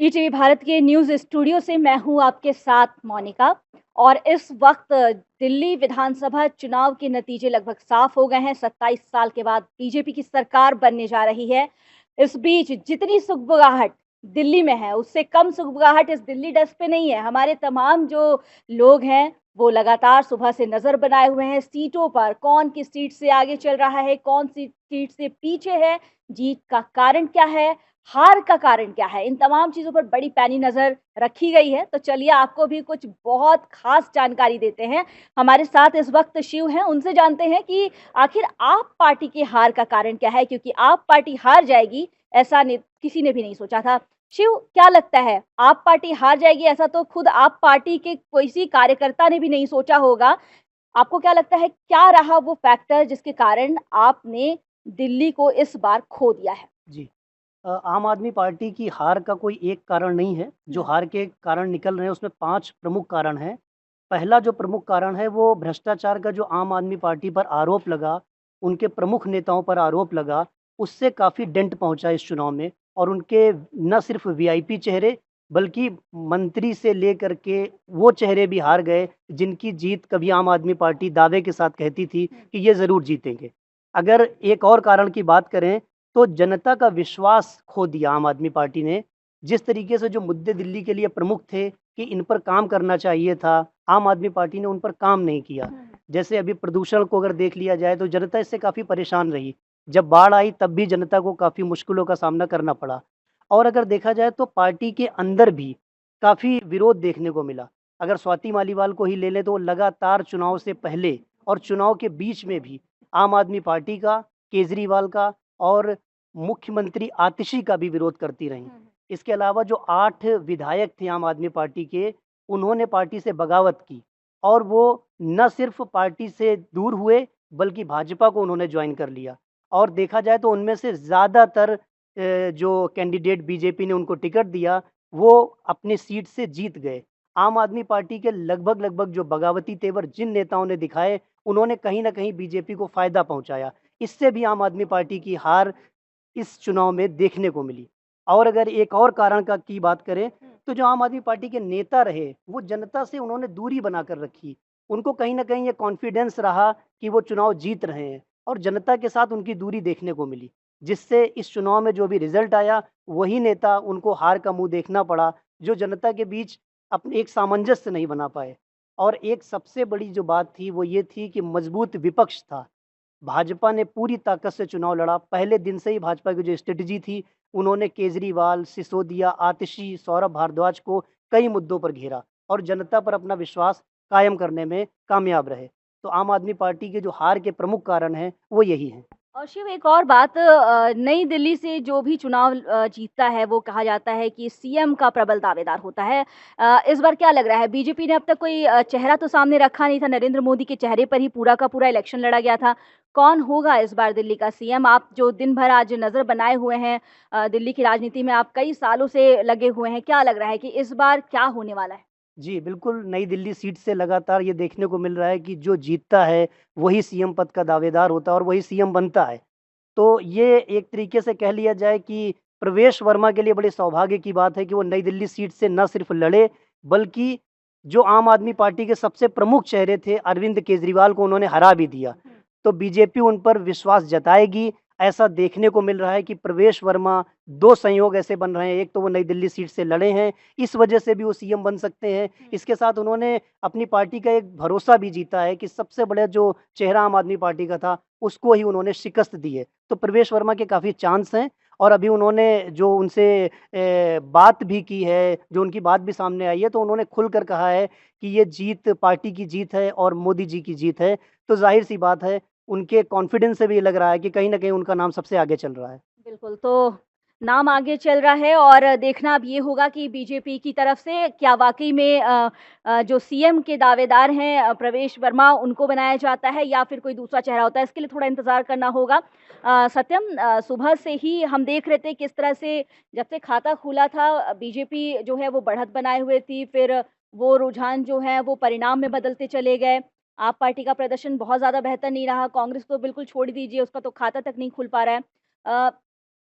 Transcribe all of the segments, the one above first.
ETV Bharat के news studio से मैं हूँ आपके साथ मोनिका। और इस वक्त दिल्ली विधानसभा चुनाव के नतीजे लगभग साफ हो गए हैं। 27 साल के बाद बीजेपी की सरकार बनने जा रही है। इस बीच जितनी सुगबुगाहट दिल्ली में है, उससे कम सुगबुगाहट इस दिल्ली डेस्क पे नहीं है। हमारे तमाम जो लोग हैं, वो लगातार सुबह से नज़र बनाए हुए हैं सीटों पर, कौन किस सीट से आगे चल रहा है, कौन सी सीट से पीछे है, जीत का कारण क्या है, हार का कारण क्या है? इन तमाम चीज़ों पर बड़ी पैनी नज़र रखी गई है। तो चलिए आपको भी कुछ बहुत ख़ास जानकारी देते हैं। हमारे साथ इस वक़्त शिव हैं, उनसे जानते हैं कि आखिर आप पार्टी की हार का कारण क्या है? क्योंकि आप पार्टी हार जाएगी, ऐसा ने किसी ने भी नहीं सोचा था। शिव, क्या लगता है, आप पार्टी हार जाएगी ऐसा तो खुद आप पार्टी के किसी कार्यकर्ता ने भी नहीं सोचा होगा। आपको क्या लगता है, क्या रहा वो फैक्टर जिसके कारण आपने दिल्ली को इस बार खो दिया है? जी। आम आदमी पार्टी की हार का कोई एक कारण नहीं है। जो हुँ। हार के कारण निकल रहे हैं उसमें 5 प्रमुख कारण हैं। पहला जो प्रमुख कारण है वो भ्रष्टाचार का जो आम आदमी पार्टी पर आरोप लगा, उनके प्रमुख नेताओं पर आरोप लगा, उससे काफ़ी डेंट पहुँचा इस चुनाव में और उनके न सिर्फ़ वीआईपी चेहरे बल्कि मंत्री से लेकर के वो चेहरे भी हार गए जिनकी जीत कभी आम आदमी पार्टी दावे के साथ कहती थी कि ये ज़रूर जीतेंगे। अगर एक और कारण की बात करें तो जनता का विश्वास खो दिया आम आदमी पार्टी ने। जिस तरीके से जो मुद्दे दिल्ली के लिए प्रमुख थे कि इन पर काम करना चाहिए था, आम आदमी पार्टी ने उन पर काम नहीं किया। हुँ। जैसे अभी प्रदूषण को अगर देख लिया जाए तो जनता इससे काफ़ी परेशान रही। जब बाढ़ आई तब भी जनता को काफ़ी मुश्किलों का सामना करना पड़ा। और अगर देखा जाए तो पार्टी के अंदर भी काफ़ी विरोध देखने को मिला। अगर स्वाति मालीवाल को ही ले लें तो वो लगातार चुनाव से पहले और चुनाव के बीच में भी आम आदमी पार्टी का, केजरीवाल का और मुख्यमंत्री आतिशी का भी विरोध करती रहीं। हुँ, हुँ। इसके अलावा जो 8 विधायक थे आम आदमी पार्टी के, उन्होंने पार्टी से बगावत की और वो न सिर्फ़ पार्टी से दूर हुए, बल्कि भाजपा को उन्होंने जॉइन कर लिया। और देखा जाए तो उनमें से ज़्यादातर जो कैंडिडेट बीजेपी ने उनको टिकट दिया, वो अपनी सीट से जीत गए। आम आदमी पार्टी के लगभग-लगभग जो बगावती तेवर जिन नेताओं ने दिखाए, उन्होंने कहीं न कहीं बीजेपी को फ़ायदा पहुँचाया। इससे भी आम आदमी पार्टी की हार इस चुनाव में देखने को मिली। और अगर एक और कारण का की बात करें, हुँ। तो जो आम आदमी पार्टी के नेता रहे, वो जनता से उन्होंने दूरी बनाकर रखी। उनको कहीं न कहीं ये कॉन्फिडेंस रहा कि वो चुनाव जीत रहे हैं और जनता के साथ उनकी दूरी देखने को मिली। जिससे इस चुनाव में जो भी रिज़ल्ट आया, वही नेता उनको हार का मुँह देखना पड़ा, जो जनता के बीच अपने एक सामंजस्य नहीं बना पाए। और एक सबसे बड़ी जो बात थी, वो ये थी कि मज़बूत विपक्ष था। भाजपा ने पूरी ताकत से चुनाव लड़ा। पहले दिन से ही भाजपा की जो स्ट्रैटेजी थी, उन्होंने केजरीवाल, सिसोदिया, आतिशी, सौरभ भारद्वाज को कई मुद्दों पर घेरा और जनता पर अपना विश्वास कायम करने में कामयाब रहे। तो आम आदमी पार्टी के जो हार के प्रमुख कारण हैं, वो यही हैं। और शिव, एक और बात, नई दिल्ली से जो भी चुनाव जीतता है वो कहा जाता है कि सीएम का प्रबल दावेदार होता है। इस बार क्या लग रहा है, बीजेपी ने अब तक कोई चेहरा तो सामने रखा नहीं था, नरेंद्र मोदी के चेहरे पर ही पूरा का पूरा इलेक्शन लड़ा गया था। कौन होगा इस बार दिल्ली का सीएम? आप जो दिन भर आज नज़र बनाए हुए हैं, दिल्ली की राजनीति में आप कई सालों से लगे हुए हैं, क्या लग रहा है कि इस बार क्या होने वाला है? जी, बिल्कुल, नई दिल्ली सीट से लगातार ये देखने को मिल रहा है कि जो जीतता है, वही सीएम पद का दावेदार होता है और वही सीएम बनता है। तो ये एक तरीके से कह लिया जाए कि प्रवेश वर्मा के लिए बड़े सौभाग्य की बात है कि वो नई दिल्ली सीट से न सिर्फ लड़े, बल्कि जो आम आदमी पार्टी के सबसे प्रमुख चेहरे थे, अरविंद केजरीवाल को उन्होंने हरा भी दिया। हुँ। तो बीजेपी उन पर विश्वास जताएगी, ऐसा देखने को मिल रहा है कि प्रवेश वर्मा 2 संयोग ऐसे बन रहे हैं, एक तो वो नई दिल्ली सीट से लड़े हैं, इस वजह से भी वो सीएम बन सकते हैं। हुँ। इसके साथ उन्होंने अपनी पार्टी का एक भरोसा भी जीता है कि सबसे बड़ा जो चेहरा आम आदमी पार्टी का था, उसको ही उन्होंने शिकस्त दी है। तो प्रवेश वर्मा के काफ़ी चांस हैं और अभी उन्होंने जो उनसे बात भी की है, जो उनकी बात भी सामने आई है, तो उन्होंने खुलकर कहा है कि ये जीत पार्टी की जीत है और मोदी जी की जीत है। तो ज़ाहिर-सी बात है, उनके कॉन्फिडेंस से भी ये लग रहा है कि कहीं न कहीं उनका नाम सबसे आगे चल रहा है। बिल्कुल, तो नाम आगे चल रहा है और देखना अब ये होगा कि बीजेपी की तरफ से क्या वाक़ई में जो सीएम के दावेदार हैं, प्रवेश वर्मा, उनको बनाया जाता है या फिर कोई दूसरा चेहरा होता है, इसके लिए थोड़ा इंतज़ार करना होगा। सत्यम, सुबह से ही हम देख रहे थे किस तरह से जब से खाता खुला था, बीजेपी जो है वो बढ़त बनाए हुए थी, फिर वो रुझान जो है वो परिणाम में बदलते चले गए। आप पार्टी का प्रदर्शन बहुत ज़्यादा बेहतर नहीं रहा, कांग्रेस तो बिल्कुल छोड़ ही दीजिए, उसका तो खाता तक नहीं खुल पा रहा है।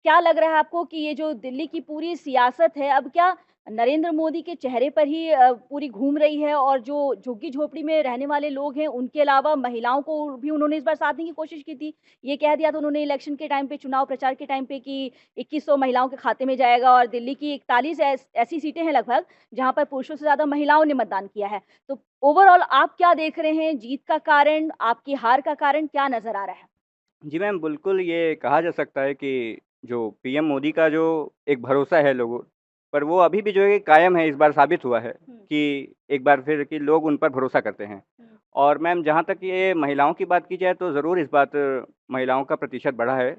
क्या लग रहा है आपको कि ये जो दिल्ली की पूरी सियासत है, अब क्या नरेंद्र मोदी के चेहरे पर ही पूरी घूम रही है और जो झुग्गी-झोपड़ी में रहने वाले लोग हैं, उनके अलावा महिलाओं को भी उन्होंने इस बार साधने की कोशिश की थी। ये कह दिया था उन्होंने इलेक्शन के टाइम पे, चुनाव प्रचार के टाइम पे कि 2100 महिलाओं के खाते में जाएगा और दिल्ली की 41 ऐसी सीटें हैं लगभग, जहाँ पर पुरुषों से ज़्यादा महिलाओं ने मतदान किया है। तो ओवरऑल आप क्या देख रहे हैं? जीत का कारण, आपकी हार का कारण क्या नज़र आ रहा है? जी मैम, बिल्कुल ये कहा जा सकता है कि जो पीएम मोदी का जो एक भरोसा है लोगों पर, वो अभी भी जो है कायम है। इस बार साबित हुआ है हुँ, कि एक बार फिर कि लोग उन पर भरोसा करते हैं। हुँ, और मैम, जहाँ तक ये महिलाओं की बात की जाए तो ज़रूर इस बात महिलाओं का प्रतिशत बढ़ा है।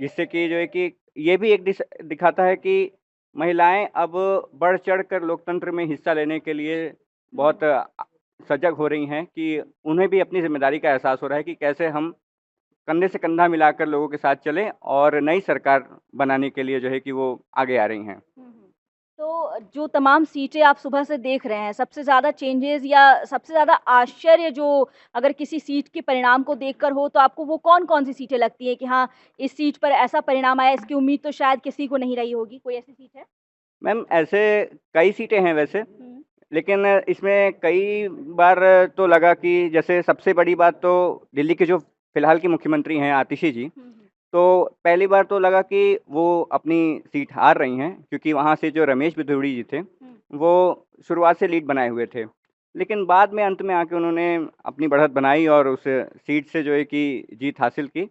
जिससे कि जो है कि ये भी एक दिखाता है कि महिलाएँ अब बढ़-चढ़ कर लोकतंत्र में हिस्सा लेने के लिए बहुत हुँ। सजग हो रही हैं कि उन्हें भी अपनी ज़िम्मेदारी का एहसास हो रहा है कि कैसे हम कंधे से कंधा मिलाकर लोगों के साथ चलें और नई सरकार बनाने के लिए जो है कि वो आगे आ रही हैं। हुँ, हुँ। तो जो तमाम सीटें आप सुबह से देख रहे हैं, सबसे ज़्यादा चेंजेज़ या सबसे ज़्यादा आश्चर्य जो अगर किसी सीट के परिणाम को देखकर हो, तो आपको वो कौन-कौन सी सीटें लगती हैं कि हाँ, इस सीट पर ऐसा परिणाम आया, इसकी उम्मीद तो शायद किसी को नहीं रही होगी? कोई ऐसी सीट है? मैम, ऐसे कई सीटें हैं वैसे, हुँ, लेकिन इसमें कई बार तो लगा कि जैसे सबसे बड़ी बात तो दिल्ली के जो फ़िलहाल की मुख्यमंत्री हैं आतिशी जी, हुँ, हुँ, तो पहली बार तो लगा कि वो अपनी सीट हार रही हैं, क्योंकि वहाँ से जो रमेश बिधूड़ी जी थे, हुँ, वो शुरुआत से लीड बनाए हुए थे। लेकिन बाद में अंत में आके उन्होंने अपनी बढ़त बनाई और उस सीट से जो है कि जीत हासिल की।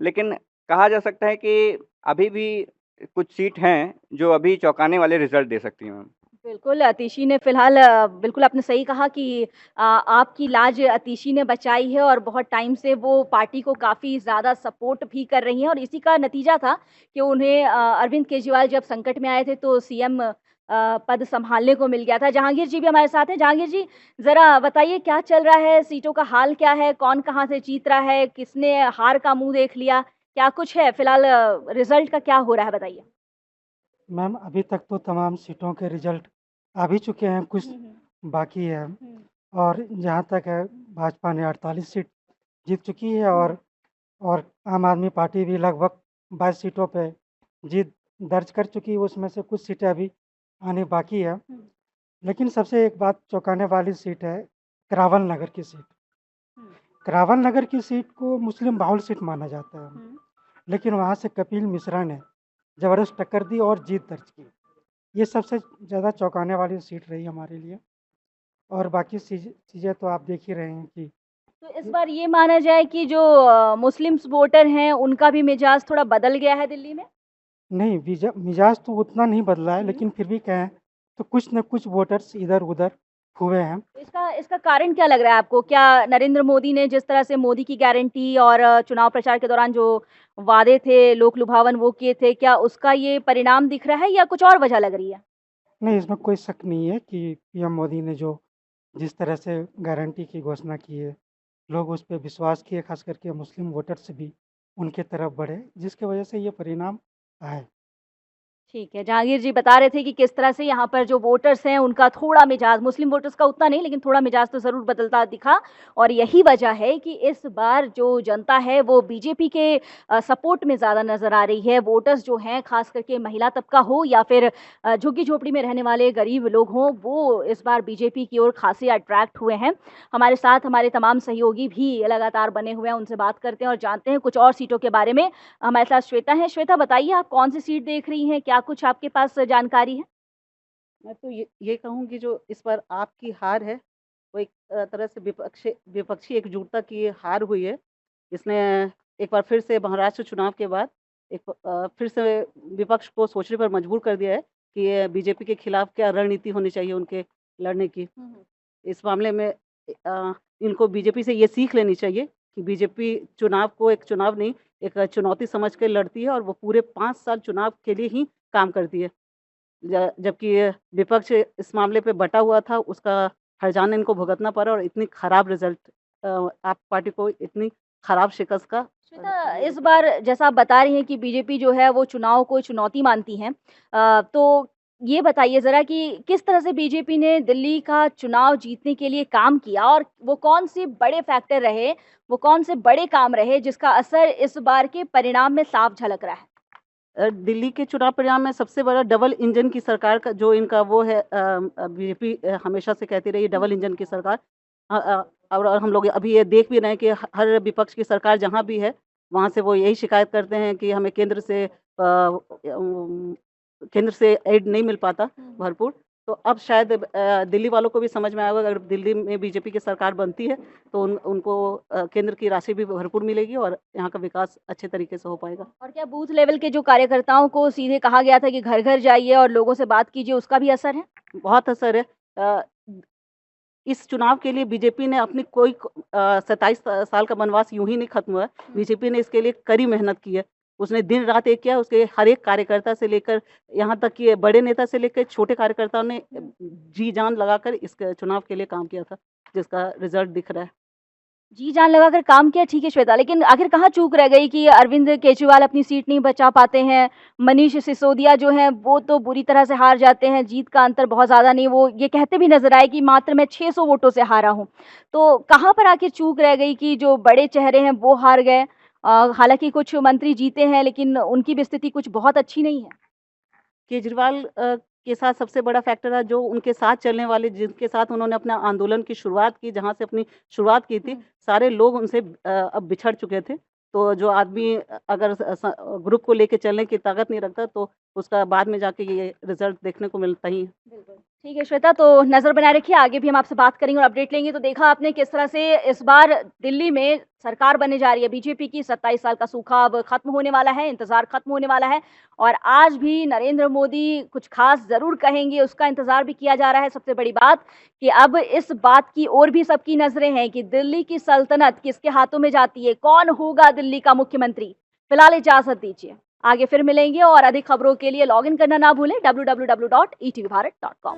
लेकिन कहा जा सकता है कि अभी भी कुछ सीट हैं, जो अभी चौंकाने वाले रिज़ल्ट दे सकती हैं मैम। बिल्कुल, अतीशी ने फ़िलहाल बिल्कुल आपने सही कहा कि आपकी लाज अतीशी ने बचाई है और बहुत टाइम से वो पार्टी को काफ़ी ज़्यादा सपोर्ट भी कर रही हैं और इसी का नतीजा था कि उन्हें अरविंद केजरीवाल जब संकट में आए थे तो सीएम पद सँभालने को मिल गया था। जहांगीर जी भी हमारे साथ हैं। जहांगीर जी, ज़रा बताइए क्या चल रहा है? सीटों का हाल क्या है? कौन कहाँ से जीत रहा है? किसने हार का मुँह देख लिया? क्या कुछ है? फ़िलहाल रिज़ल्ट का क्या हो रहा है बताइए? मैम, अभी तक तो तमाम सीटों के रिज़ल्ट आ भी चुके हैं, कुछ हुँ, हुँ। बाकी है। हुँ, और जहाँ तक है, भाजपा ने 48 सीट जीत चुकी है हुँ, और आम आदमी पार्टी भी लगभग 22 सीटों पे जीत दर्ज कर चुकी है, उसमें से कुछ सीटें अभी आनी बाकी है। हुँ, लेकिन सबसे एक बात चौंकाने वाली सीट है करावल नगर की सीट। हुँ, करावल नगर की सीट को मुस्लिम बाहुल सीट माना जाता है, हुँ। लेकिन वहाँ से कपिल मिश्रा ने ज़बरदस्त टक्कर दी और जीत दर्ज की। ये सबसे ज़्यादा चौंकाने वाली सीट रही हमारे लिए और बाकी चीज़ें तो आप देख ही रहे हैं कि तो इस बार ये माना जाए कि जो मुस्लिम्स वोटर हैं, उनका भी मिजाज थोड़ा बदल गया है दिल्ली में? नहीं, मिजाज तो उतना नहीं बदला है, हुँ। लेकिन फिर भी कहें तो कुछ न कुछ वोटर्स इधर-उधर हुए हैं। इसका इसका कारण क्या लग रहा है आपको? क्या नरेंद्र मोदी ने जिस तरह से मोदी की गारंटी और चुनाव प्रचार के दौरान जो वादे थे, लोक लुभावन वो किए थे, क्या उसका ये परिणाम दिख रहा है या कुछ और वजह लग रही है? नहीं, इसमें कोई शक नहीं है कि पीएम मोदी ने जो जिस तरह से गारंटी की घोषणा की है, लोग उस पे विश्वास किए, ख़ास करके मुस्लिम वोटर्स भी उनके तरफ बढ़े, जिसकी वजह से ये परिणाम आए। ठीक है, जहांगीर जी बता रहे थे कि किस तरह से यहाँ पर जो वोटर्स हैं, उनका थोड़ा मिजाज मुस्लिम वोटर्स का उतना नहीं, लेकिन थोड़ा मिजाज तो ज़रूर बदलता दिखा और यही वजह है कि इस बार जो जनता है, वो बीजेपी के सपोर्ट में ज़्यादा नज़र आ रही है। वोटर्स जो हैं, ख़ास करके महिला तबका हो या फिर झुग्गी-झोपड़ी में रहने वाले गरीब लोग हों, वो इस बार बीजेपी की ओर खासे अट्रैक्ट हुए हैं। हमारे साथ हमारे तमाम सहयोगी भी लगातार बने हुए हैं, उनसे बात करते हैं और जानते हैं कुछ और सीटों के बारे में। हमारे साथ श्वेता हैं। श्वेता बताइए आप कौन-सी सीट देख रही हैं? क्या कुछ आपके पास जानकारी है? मैं तो ये कहूँगी जो इस बार आपकी हार है, वो एक तरह से विपक्षी एकजुटता की ये हार हुई है। इसने एक बार फिर से महाराष्ट्र चुनाव के बाद फिर से विपक्ष को सोचने पर मजबूर कर दिया है कि ये बीजेपी के खिलाफ क्या रणनीति होनी चाहिए उनके लड़ने की। हुँ, हुँ। इस मामले में इनको बीजेपी से ये सीख लेनी चाहिए कि बीजेपी चुनाव को एक चुनाव नहीं, एक चुनौती समझ के लड़ती है और वो पूरे 5 साल चुनाव के लिए ही काम करती है। जबकि ये विपक्ष इस मामले पे बँटा हुआ था, उसका हर्जाना इनको भुगतना पड़ा और इतनी खराब रिज़ल्ट आप पार्टी को इतनी खराब शिकस्त का श्वेता, इस बार जैसा आप बता रही हैं कि बीजेपी जो है वो चुनाव को चुनौती मानती हैं। तो ये बताइए ज़रा कि किस तरह से बीजेपी ने दिल्ली का चुनाव जीतने के लिए काम किया और वो कौन-से बड़े फैक्टर रहे, वो कौन से बड़े काम रहे जिसका असर इस बार के परिणाम में साफ झलक रहा है? दिल्ली के चुनाव परिणाम में सबसे बड़ा डबल इंजन की सरकार का जो इनका वो है, बीजेपी हमेशा से कहती रही डबल इंजन की सरकार। और हम लोग अभी ये देख भी रहे हैं कि हर विपक्ष की सरकार जहाँ भी है वहाँ से वो यही शिकायत करते हैं कि हमें केंद्र से एड नहीं मिल पाता भरपूर। तो अब शायद दिल्ली वालों को भी समझ में आएगा, अगर दिल्ली में बीजेपी की सरकार बनती है तो उनको केंद्र की राशि भी भरपूर मिलेगी और यहाँ का विकास अच्छे तरीके से हो पाएगा। और क्या बूथ लेवल के जो कार्यकर्ताओं को सीधे कहा गया था कि घर घर जाइए और लोगों से बात कीजिए, उसका भी असर है? बहुत असर है। इस चुनाव के लिए बीजेपी ने अपनी कोई 27 साल का वनवास यूं ही नहीं खत्म हुआ है। बीजेपी ने इसके लिए कड़ी मेहनत की है। उसने दिन रात एक किया, उसके हर एक कार्यकर्ता से लेकर यहाँ तक कि बड़े नेता से लेकर छोटे कार्यकर्ताओं ने जी जान लगाकर इस चुनाव के लिए काम किया था, जिसका रिजल्ट दिख रहा है। जी जान लगाकर काम किया, ठीक है श्वेता, लेकिन आखिर कहाँ चूक रह गई कि अरविंद केजरीवाल अपनी सीट नहीं बचा पाते हैं, मनीष सिसोदिया जो हैं वो तो बुरी तरह से हार जाते हैं, जीत का अंतर बहुत ज़्यादा नहीं, वो ये कहते भी नजर आए कि मात्र मैं 600 वोटों से हारा हूँ। तो कहाँ पर आखिर चूक रह गई कि जो बड़े चेहरे हैं वो हार गए? हालांकि कुछ मंत्री जीते हैं लेकिन उनकी भी स्थिति कुछ बहुत अच्छी नहीं है। केजरीवाल के साथ सबसे बड़ा फैक्टर है जो उनके साथ चलने वाले, जिनके साथ उन्होंने अपना आंदोलन की शुरुआत की, जहाँ से अपनी शुरुआत की थी, सारे लोग उनसे अब बिछड़ चुके थे। तो जो आदमी अगर ग्रुप को लेके चलने की ताकत नहीं रखता तो उसका बाद में जाके ये रिजल्ट देखने को मिलता ही है। बिल्कुल। ठीक है श्वेता, तो नज़र बनाए रखिए, आगे भी हम आपसे बात करेंगे और अपडेट लेंगे। तो देखा आपने किस तरह से इस बार दिल्ली में सरकार बनने जा रही है बीजेपी की। 27 साल का सूखा अब खत्म होने वाला है, इंतजार खत्म होने वाला है और आज भी नरेंद्र मोदी कुछ खास ज़रूर कहेंगे, उसका इंतजार भी किया जा रहा है। सबसे बड़ी बात कि अब इस बात की ओर भी सबकी नज़रें हैं कि दिल्ली की सल्तनत किसके हाथों में जाती है, कौन होगा दिल्ली का मुख्यमंत्री। फिलहाल इजाज़त दीजिए, आगे फिर मिलेंगे और अधिक खबरों के लिए लॉगिन करना ना भूलें www.etvbharat.com।